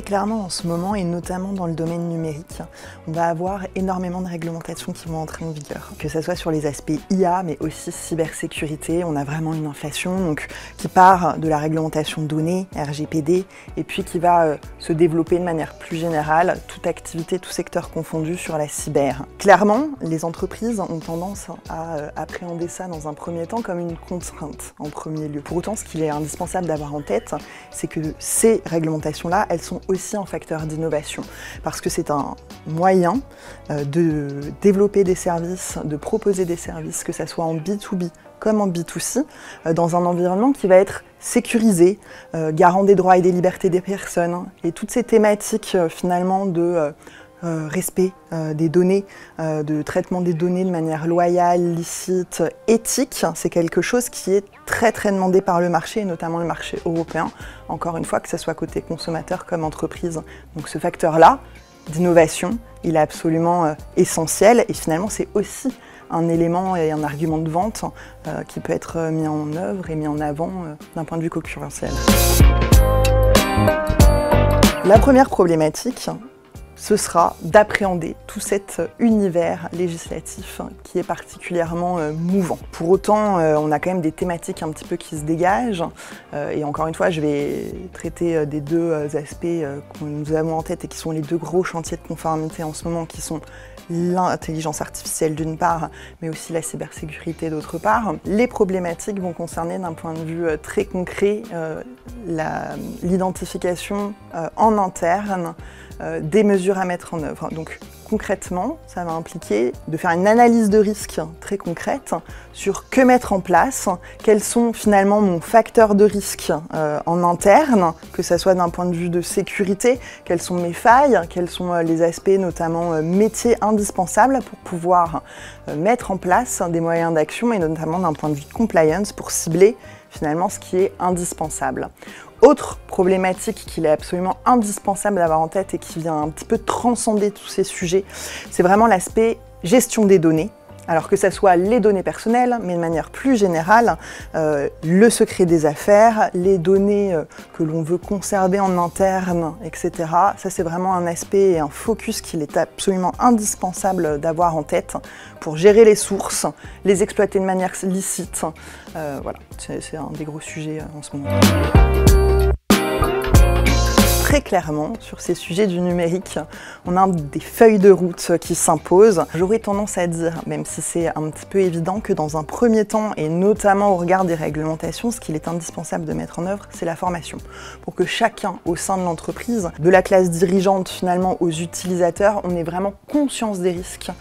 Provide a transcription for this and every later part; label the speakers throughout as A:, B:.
A: clairement, en ce moment, et notamment dans le domaine numérique, on va avoir énormément de réglementations qui vont entrer en vigueur. Que ce soit sur les aspects IA, mais aussi cybersécurité, on a vraiment une inflation donc, qui part de la réglementation données, RGPD, et puis qui va se développer de manière plus générale, toute activité, tout secteur confondu sur la cyber. Clairement, les entreprises ont tendance à appréhender ça dans un premier temps comme une contrainte en premier lieu. Pour autant, ce qu'il est indispensable d'avoir en tête, c'est que ces réglementations-là, elles sont aussi un facteur d'innovation, parce que c'est un moyen de développer des services, de proposer des services, que ce soit en B2B comme en B2C, dans un environnement qui va être sécurisé, garant des droits et des libertés des personnes, et toutes ces thématiques finalement de respect des données, de traitement des données de manière loyale, licite, éthique, c'est quelque chose qui est très demandé par le marché, et notamment le marché européen, encore une fois, que ce soit côté consommateur comme entreprise. Donc ce facteur-là d'innovation, il est absolument essentiel, et finalement c'est aussi un élément et un argument de vente qui peut être mis en œuvre et mis en avant d'un point de vue concurrentiel. La première problématique, ce sera d'appréhender tout cet univers législatif qui est particulièrement mouvant. Pour autant, on a quand même des thématiques un petit peu qui se dégagent. Et encore une fois, je vais traiter des deux aspects que nous avons en tête et qui sont les deux gros chantiers de conformité en ce moment, qui sont l'intelligence artificielle d'une part, mais aussi la cybersécurité d'autre part. Les problématiques vont concerner d'un point de vue très concret l'identification en interne des mesures à mettre en œuvre. Donc concrètement, ça va impliquer de faire une analyse de risque très concrète sur que mettre en place, quels sont finalement mon facteur de risque en interne, que ce soit d'un point de vue de sécurité, quelles sont mes failles, quels sont les aspects notamment métiers indispensables pour pouvoir mettre en place des moyens d'action, et notamment d'un point de vue de compliance pour cibler finalement ce qui est indispensable. Autre problématique qu'il est absolument indispensable d'avoir en tête et qui vient un petit peu transcender tous ces sujets, c'est vraiment l'aspect gestion des données. Alors que ce soit les données personnelles, mais de manière plus générale, le secret des affaires, les données que l'on veut conserver en interne, etc. Ça, c'est vraiment un aspect et un focus qu'il est absolument indispensable d'avoir en tête pour gérer les sources, les exploiter de manière licite. Voilà, c'est un des gros sujets en ce moment. Très clairement, sur ces sujets du numérique, on a des feuilles de route qui s'imposent. J'aurais tendance à dire, même si c'est un petit peu évident, que dans un premier temps, et notamment au regard des réglementations, ce qu'il est indispensable de mettre en œuvre, c'est la formation. Pour que chacun au sein de l'entreprise, de la classe dirigeante finalement aux utilisateurs, on ait vraiment conscience des risques,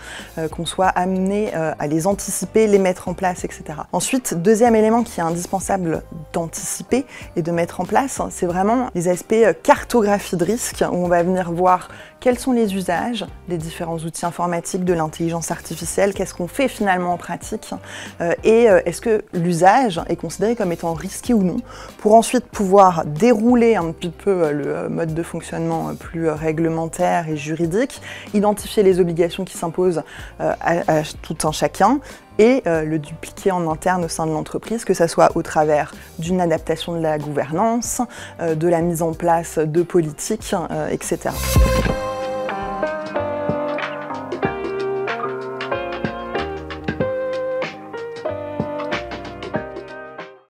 A: qu'on soit amené à les anticiper, les mettre en place, etc. Ensuite, deuxième élément qui est indispensable d'anticiper et de mettre en place, c'est vraiment les aspects cartographie de risque, où on va venir voir quels sont les usages des différents outils informatiques, de l'intelligence artificielle, qu'est-ce qu'on fait finalement en pratique, et est-ce que l'usage est considéré comme étant risqué ou non, pour ensuite pouvoir dérouler un petit peu le mode de fonctionnement plus réglementaire et juridique, identifier les obligations qui s'imposent à tout un chacun, et le dupliquer en interne au sein de l'entreprise, que ce soit au travers d'une adaptation de la gouvernance, de la mise en place de politiques, etc.